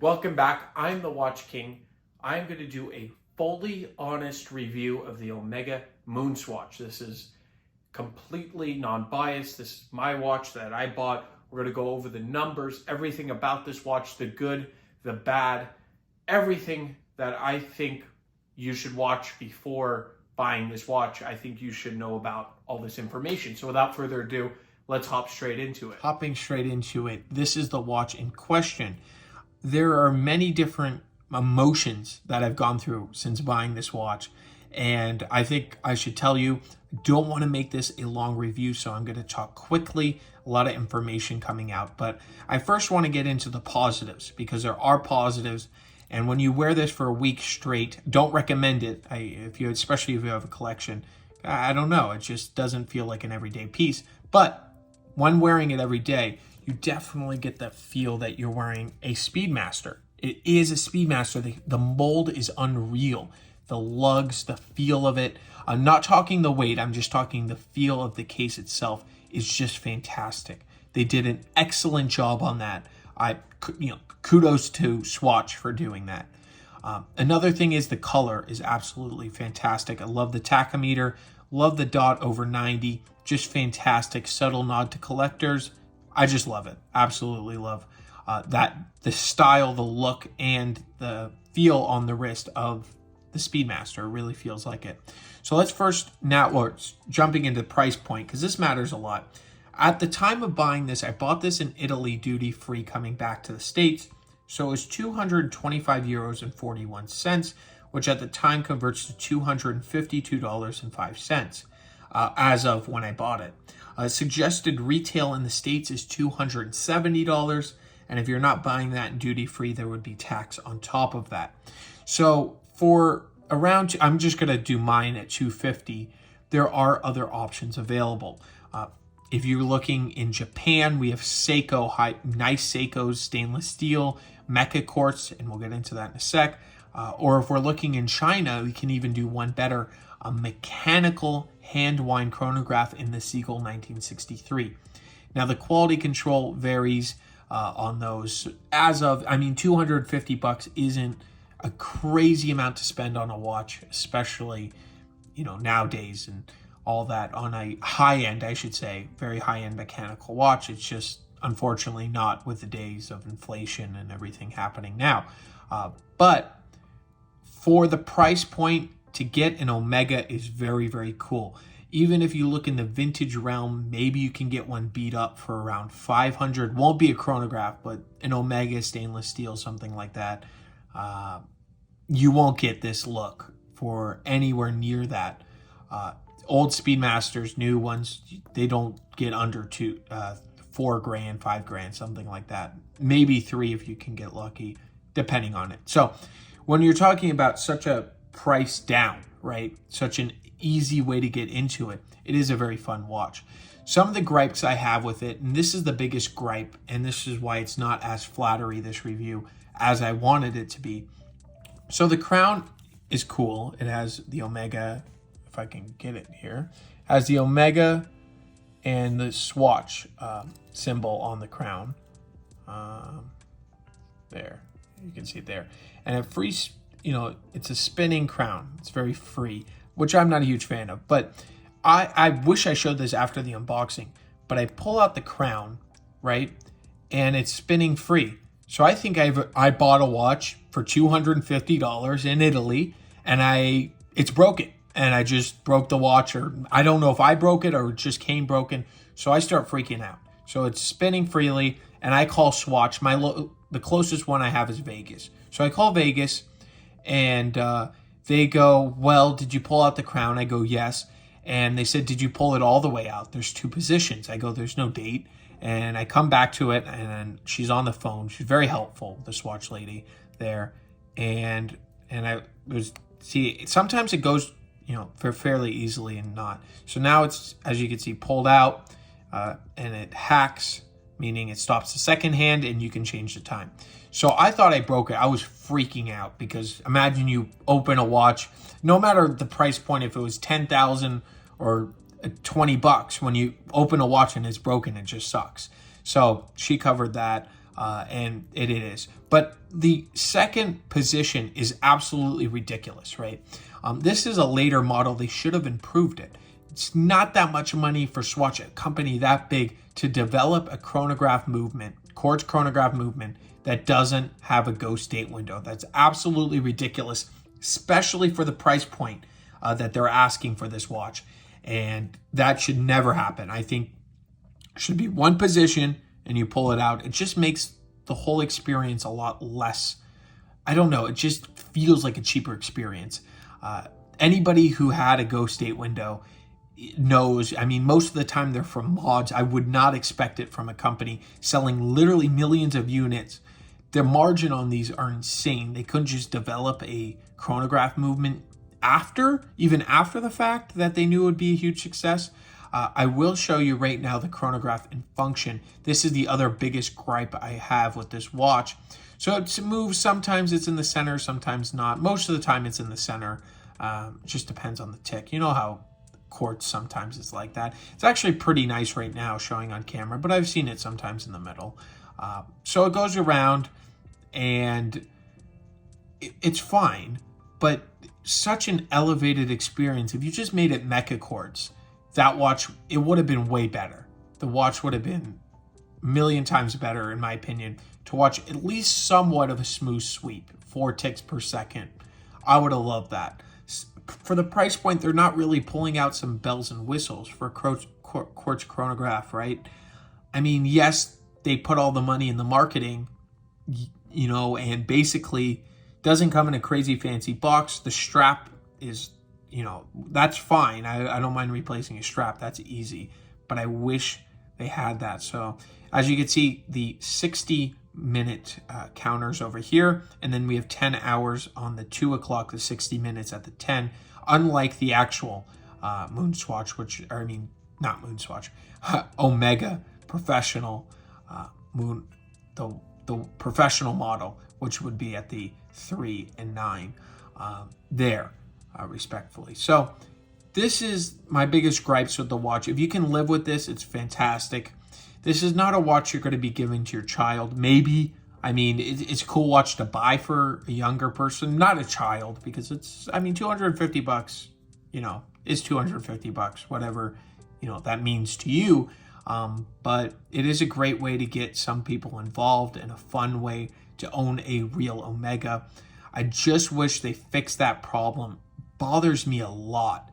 Welcome back. I'm the Watch King. I'm going to do a fully honest review of the Omega Moonswatch. This is completely non-biased. This is my watch that I bought. We're going to go over the numbers, everything about this watch, the good, the bad, everything that I think you should watch before buying this watch. I think you should know about all this information. So without further ado, let's hop straight into it. Hopping straight into it, this is the watch in question. There are many different emotions that I've gone through since buying this watch. And I think I should tell you, don't want to make this a long review, so I'm going to talk quickly, a lot of information coming out. But I first want to get into the positives, because there are positives. And when you wear this for a week straight, don't recommend it, especially if you have a collection. I don't know, it just doesn't feel like an everyday piece. But when wearing it every day, you definitely get that feel that you're wearing a Speedmaster. It is a Speedmaster. The mold is unreal. The lugs, the feel of it. I'm not talking the weight, I'm just talking the feel of the case itself is just fantastic. They did an excellent job on that. Kudos to Swatch for doing that. Another thing is the color is absolutely fantastic. I love the tachometer, love the dot over 90, just fantastic. Subtle nod to collectors. I just love it. Absolutely love the style, the look, and the feel on the wrist of the Speedmaster. It really feels like it. So let's first, jumping into price point, because this matters a lot. At the time of buying this, I bought this in Italy duty-free coming back to the States. So it was 225 euros and 41 cents, which at the time converts to $252.05 as of when I bought it. Suggested retail in the States is $270. And if you're not buying that in duty-free, there would be tax on top of that. So for around, I'm just going to do mine at $250. There are other options available. If you're looking in Japan, we have Seiko, nice Seikos, stainless steel, Mecha quartz, and we'll get into that in a sec. Or if we're looking in China, we can even do one better, a mechanical hand wind chronograph in the Siegel 1963. Now the quality control varies on those. $250 isn't a crazy amount to spend on a watch, especially, nowadays and all that on a high-end, I should say, very high-end mechanical watch. It's just unfortunately not with the days of inflation and everything happening now. But for the price point, to get an Omega is very, very cool. Even if you look in the vintage realm, maybe you can get one beat up for around 500. Won't be a chronograph, but an Omega stainless steel, something like that. You won't get this look for anywhere near that. Old Speedmasters, new ones, they don't get under $4,000, $5,000, something like that. Maybe $3,000 if you can get lucky, depending on it. So when you're talking about such a price down, right? Such an easy way to get into it. It is a very fun watch. Some of the gripes I have with it, and this is the biggest gripe, and this is why it's not as flattery, this review, as I wanted it to be. So the crown is cool. It has the Omega, if I can get it here, has the Omega and the Swatch symbol on the crown. There, you can see it there. And it frees, it's a spinning crown. It's very free, which I'm not a huge fan of. But I wish I showed this after the unboxing. But I pull out the crown, right? And it's spinning free. So I think I bought a watch for $250 in Italy, and it's broken. And I just broke the watch, or I don't know if I broke it or it just came broken. So I start freaking out. So it's spinning freely, and I call Swatch. The closest one I have is Vegas. So I call Vegas, and they go, well, did you pull out the crown? I go, yes. And they said, did you pull it all the way out? There's 2 positions. I go, there's no date. And I come back to it, and she's on the phone. She's very helpful, the Swatch lady there. And sometimes it goes, fairly easily and not. So now it's, as you can see, pulled out, and it hacks, meaning it stops the second hand, and you can change the time. So I thought I broke it. I was freaking out, because imagine you open a watch, no matter the price point, if it was $10,000 or $20, when you open a watch and it's broken, it just sucks. So she covered that. and it is. But the second position is absolutely ridiculous, right? This is a later model. They should have improved it. It's not that much money for Swatch, a company that big, to develop a chronograph movement, quartz chronograph movement, that doesn't have a ghost date window. That's absolutely ridiculous, especially for the price point that they're asking for this watch. And that should never happen. I think it should be one position and you pull it out. It just makes the whole experience a lot less, I don't know, it just feels like a cheaper experience. Anybody who had a ghost date window knows, I mean, most of the time they're from mods. I would not expect it from a company selling literally millions of units. Their margin on these are insane. They couldn't just develop a chronograph movement even after the fact that they knew it would be a huge success. I will show you right now the chronograph in function. This is the other biggest gripe I have with this watch. So it moves, sometimes it's in the center, sometimes not. Most of the time it's in the center. It just depends on the tick. You know how quartz sometimes is like that. It's actually pretty nice right now showing on camera, but I've seen it sometimes in the middle. So it goes around and it's fine, but such an elevated experience. If you just made it mecha quartz, that watch, it would have been way better. The watch would have been a million times better, in my opinion, to watch at least somewhat of a smooth sweep, 4 ticks per second. I would have loved that. For the price point, they're not really pulling out some bells and whistles for a quartz chronograph, right? I mean, yes, they put all the money in the marketing, you know, and basically doesn't come in a crazy fancy box. The strap is, you know, that's fine. I don't mind replacing a strap. That's easy. But I wish they had that. So as you can see, the 60-minute counters over here, and then we have 10 hours on the 2 o'clock, the 60 minutes at the 10, unlike the actual Moonswatch, which, or I mean, not Moonswatch, Omega Professional the professional model, which would be at the 3 and 9 there, respectfully. So this is my biggest gripes with the watch. If you can live with this, it's fantastic. This is not a watch you're going to be giving to your child. Maybe, I mean, it's a cool watch to buy for a younger person, not a child, because it's, I mean, $250, you know, is $250, whatever, you know, that means to you. But it is a great way to get some people involved and a fun way to own a real Omega. I just wish they fixed that problem. Bothers me a lot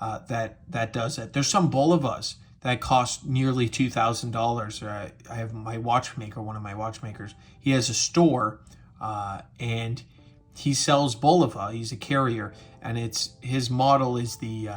that does it. There's some Bolivas that cost nearly $2,000. I have my watchmaker, one of my watchmakers. He has a store and he sells Boliva. He's a carrier, and his model is the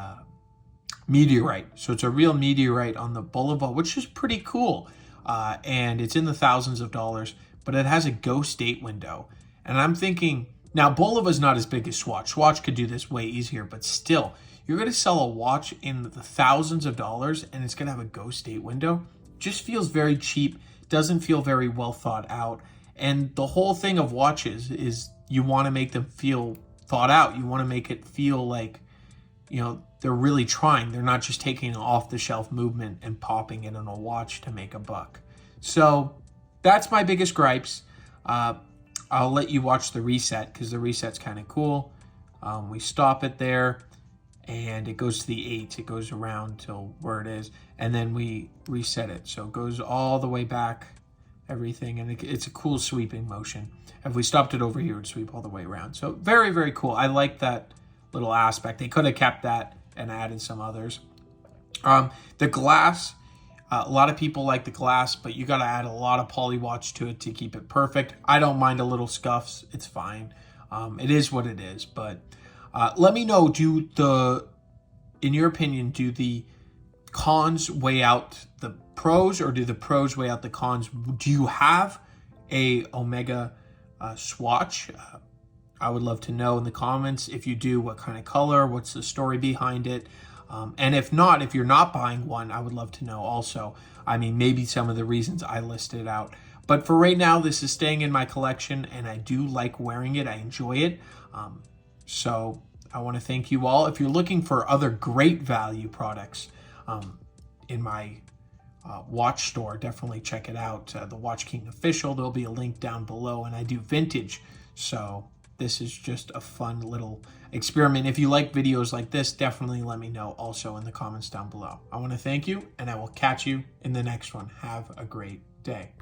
meteorite. So it's a real meteorite on the Boliva, which is pretty cool. And it's in the thousands of dollars, but it has a ghost date window. And I'm thinking, now Boliva's not as big as Swatch. Swatch could do this way easier, but still, you're going to sell a watch in the thousands of dollars and it's going to have a ghost date window. Just feels very cheap, doesn't feel very well thought out. And the whole thing of watches is you want to make them feel thought out. You want to make it feel like, you know, they're really trying. They're not just taking an off-the-shelf movement and popping it in a watch to make a buck. So that's my biggest gripes. I'll let you watch the reset because the reset's kind of cool. We stop it there and it goes to the 8. It goes around till where it is, and then we reset it. So it goes all the way back, everything, and it's a cool sweeping motion. If we stopped it over here, it would sweep all the way around. So very, very cool. I like that little aspect. They could have kept that and added some others. The glass, a lot of people like the glass, but you got to add a lot of polywatch to it to keep it perfect. I don't mind a little scuffs. It's fine. It is what it is. But let me know, in your opinion, do the cons weigh out the pros, or do the pros weigh out the cons? Do you have a Omega Swatch? I would love to know in the comments. If you do, what kind of color, what's the story behind it? And if not, if you're not buying one, I would love to know also. I mean, maybe some of the reasons I listed out. But for right now, this is staying in my collection, and I do like wearing it. I enjoy it. So I want to thank you all. If you're looking for other great value products in my watch store. Definitely check it out. The Watch King Official. There'll be a link down below, and I do vintage. So this is just a fun little experiment. If you like videos like this, definitely let me know also in the comments down below. I want to thank you, and I will catch you in the next one. Have a great day.